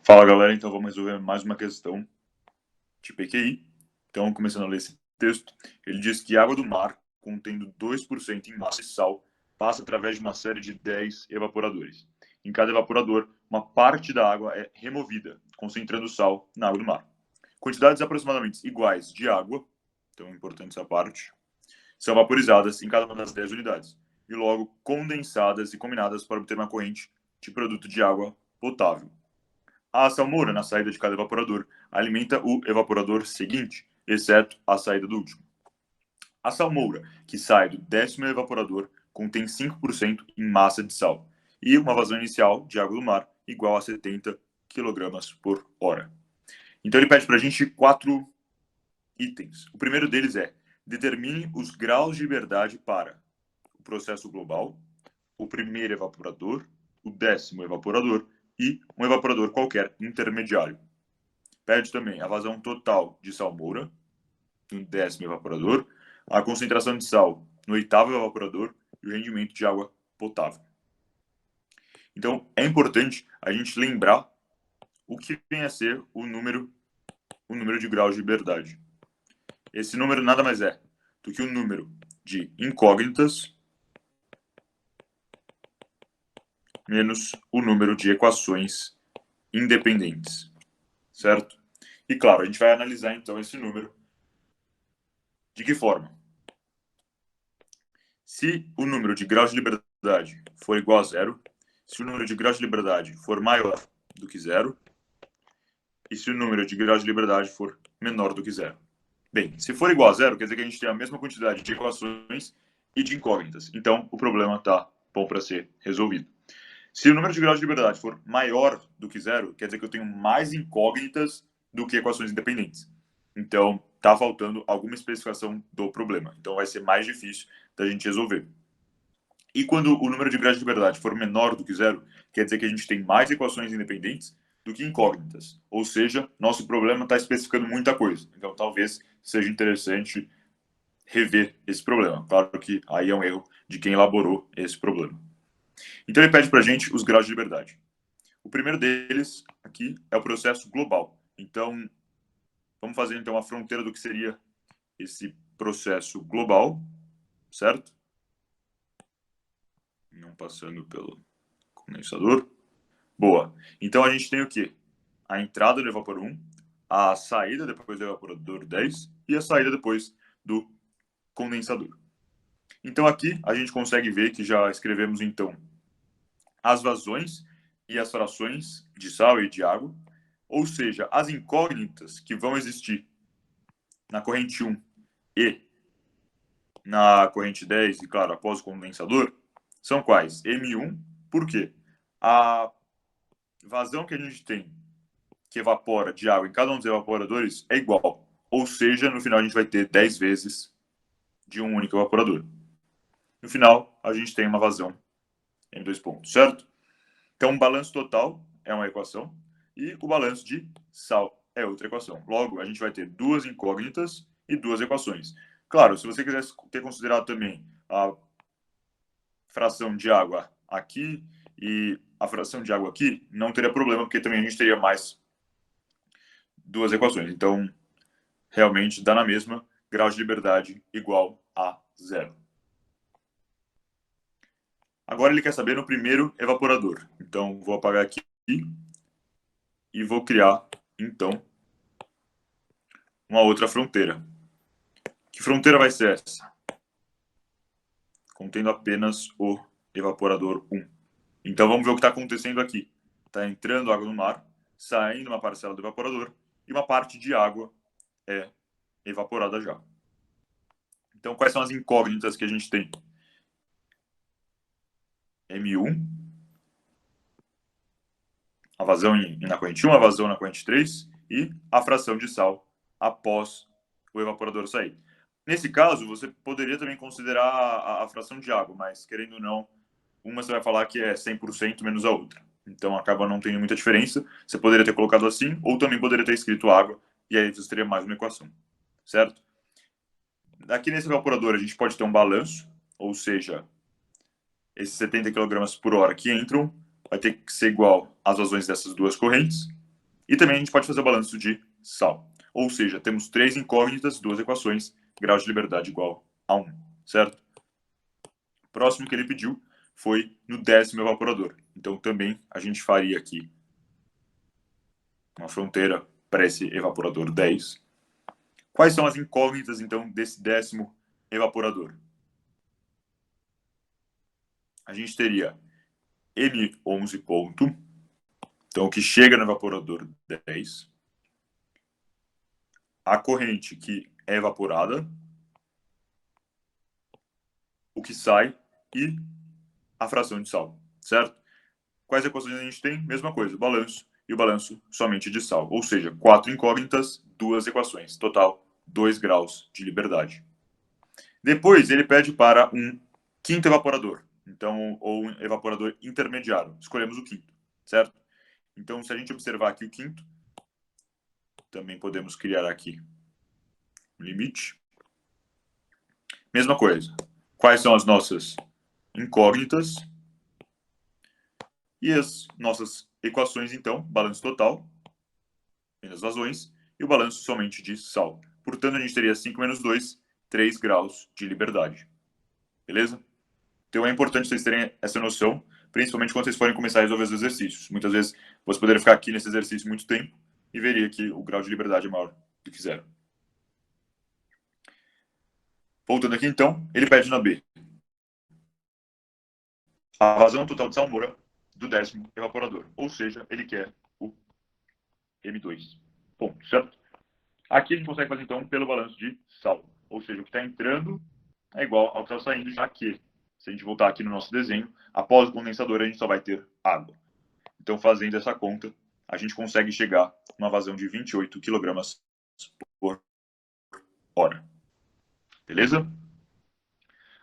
Fala galera, então vamos resolver mais uma questão de PQI. Então, começando a ler esse texto, ele diz que água do mar, contendo 2% em massa de sal, passa através de uma série de 10 evaporadores. Em cada evaporador, uma parte da água é removida, concentrando o sal na água do mar. Quantidades aproximadamente iguais de água, então é importante essa parte, são vaporizadas em cada uma das 10 unidades, e logo condensadas e combinadas para obter uma corrente de produto de água potável. A salmoura, na saída de cada evaporador, alimenta o evaporador seguinte, exceto a saída do último. A salmoura, que sai do 10º evaporador, contém 5% em massa de sal e uma vazão inicial de água do mar igual a 70 kg por hora. Então ele pede para a gente 4 itens. O primeiro deles é: determine os graus de liberdade para o processo global, o primeiro evaporador, o 10º evaporador e um evaporador qualquer intermediário. Pede também a vazão total de salmoura no 10º evaporador, a concentração de sal no 8º evaporador e o rendimento de água potável. Então, é importante a gente lembrar o que vem a ser o número de graus de liberdade. Esse número nada mais é do que o número de incógnitas menos o número de equações independentes, certo? E claro, a gente vai analisar então esse número. De que forma? Se o número de graus de liberdade for igual a zero, se o número de graus de liberdade for maior do que zero, e se o número de graus de liberdade for menor do que zero. Bem, se for igual a zero, quer dizer que a gente tem a mesma quantidade de equações e de incógnitas. Então, o problema está bom para ser resolvido. Se o número de graus de liberdade for maior do que zero, quer dizer que eu tenho mais incógnitas do que equações independentes. Então, está faltando alguma especificação do problema. Então, vai ser mais difícil da gente resolver. E quando o número de graus de liberdade for menor do que zero, quer dizer que a gente tem mais equações independentes do que incógnitas. Ou seja, nosso problema está especificando muita coisa. Então, talvez seja interessante rever esse problema. Claro que aí é um erro de quem elaborou esse problema. Então, ele pede para a gente os graus de liberdade. O primeiro deles aqui é o processo global. Então, vamos fazer então a fronteira do que seria esse processo global, certo? Não passando pelo condensador. Boa. Então a gente tem o quê? A entrada do evaporador 1, a saída depois do evaporador 10 e a saída depois do condensador. Então aqui a gente consegue ver que já escrevemos então as vazões e as frações de sal e de água, ou seja, as incógnitas que vão existir na corrente 1 e na corrente 10, e claro, após o condensador, são quais? M1, por quê? A vazão que a gente tem que evapora de água em cada um dos evaporadores é igual. Ou seja, no final a gente vai ter 10 vezes de um único evaporador. No final, a gente tem uma vazão em 2 pontos, certo? Então, o balanço total é uma equação e o balanço de sal é outra equação. Logo, a gente vai ter duas incógnitas e duas equações. Claro, se você quiser ter considerado também a fração de água aqui e a fração de água aqui, não teria problema, porque também a gente teria mais duas equações. Então, realmente dá na mesma, grau de liberdade igual a zero. Agora ele quer saber no primeiro evaporador. Então, vou apagar aqui e vou criar, então, uma outra fronteira. Que fronteira vai ser essa? Contendo apenas o evaporador 1. Então, vamos ver o que está acontecendo aqui. Está entrando água no mar, saindo uma parcela do evaporador e uma parte de água é evaporada já. Então, quais são as incógnitas que a gente tem? M1, a vazão na corrente 1, a vazão na corrente 3 e a fração de sal após o evaporador sair. Nesse caso, você poderia também considerar a fração de água, mas querendo ou não, uma você vai falar que é 100% menos a outra. Então acaba não tendo muita diferença. Você poderia ter colocado assim, ou também poderia ter escrito água, e aí você teria mais uma equação, certo? Aqui nesse evaporador a gente pode ter um balanço, ou seja, esses 70 kg por hora que entram vai ter que ser igual às vazões dessas duas correntes, E também a gente pode fazer o balanço de sal. Ou seja, temos 3 incógnitas, 2 equações, grau de liberdade igual a 1, certo? O próximo que ele pediu foi no 10º evaporador. Então também a gente faria aqui uma fronteira para esse evaporador 10. Quais são as incógnitas, então, desse 10º evaporador? A gente teria M11 ponto, então o que chega no evaporador 10, a corrente que é evaporada, o que sai e a fração de sal, certo? Quais equações a gente tem? Mesma coisa, balanço e o balanço somente de sal. Ou seja, 4 incógnitas, 2 equações. Total, 2 graus de liberdade. Depois, ele pede para um quinto evaporador. Então, ou um evaporador intermediário. Escolhemos o quinto, certo? Então, se a gente observar aqui o quinto, também podemos criar aqui um limite. Mesma coisa. Quais são as nossas incógnitas? E as nossas equações, então, balanço total, menos vazões, e o balanço somente de sal. Portanto, a gente teria 5 menos 2, 3 graus de liberdade. Beleza? Então é importante vocês terem essa noção, principalmente quando vocês forem começar a resolver os exercícios. Muitas vezes você poderia ficar aqui nesse exercício muito tempo e veria que o grau de liberdade é maior do que zero. Voltando aqui então, ele pede na B a vazão total de salmoura do 10º evaporador, ou seja, ele quer o M2. Ponto, certo? Aqui a gente consegue fazer então pelo balanço de sal, ou seja, o que está entrando é igual ao que está saindo, já que, se a gente voltar aqui no nosso desenho, após o condensador a gente só vai ter água. Então, fazendo essa conta, a gente consegue chegar a uma vazão de 28 kg por hora. Beleza?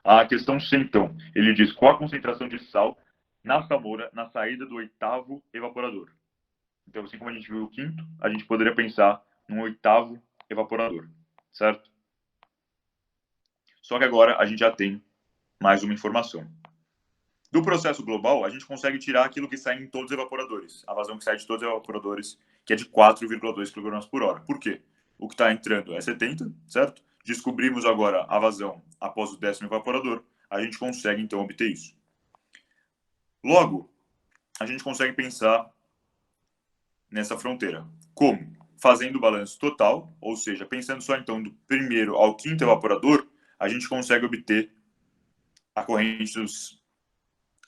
A questão C, então, ele diz qual a concentração de sal na salmoura na saída do 8º evaporador. Então, assim como a gente viu o quinto, a gente poderia pensar num 8º evaporador, certo? Só que agora a gente já tem mais uma informação. Do processo global, a gente consegue tirar aquilo que sai em todos os evaporadores. A vazão que sai de todos os evaporadores, que é de 4,2 kg por hora. Por quê? O que está entrando é 70, certo? Descobrimos agora a vazão após o 10º evaporador. A gente consegue, então, obter isso. Logo, a gente consegue pensar nessa fronteira. Como? Fazendo o balanço total, ou seja, pensando só, então, do primeiro ao quinto evaporador, a gente consegue obter a corrente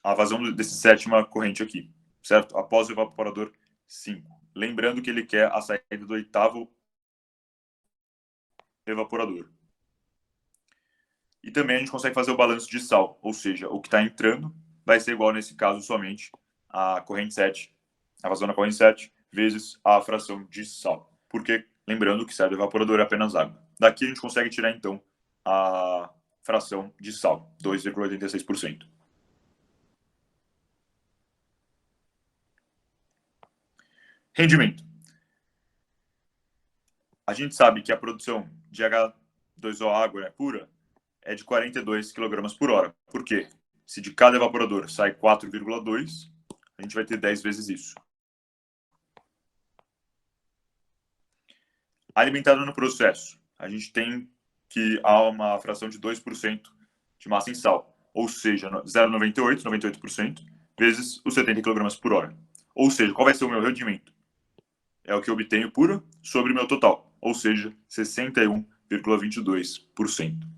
a vazão desse 7ª corrente aqui, certo? Após o evaporador 5. Lembrando que ele quer a saída do 8º evaporador. E também a gente consegue fazer o balanço de sal, ou seja, o que está entrando vai ser igual, nesse caso, somente a corrente 7, a vazão da corrente 7, vezes a fração de sal. Porque, lembrando que sai do evaporador é apenas água. Daqui a gente consegue tirar, então, a fração de sal, 2,86%. Rendimento. A gente sabe que a produção de H2O água, né, pura é de 42 kg por hora. Por quê? Se de cada evaporador sai 4,2, a gente vai ter 10 vezes isso. Alimentado no processo, a gente tem que há uma fração de 2% de massa em sal, ou seja, 0,98, 98%, vezes os 70 kg por hora. Ou seja, qual vai ser o meu rendimento? É o que eu obtenho puro sobre o meu total, ou seja, 61,22%.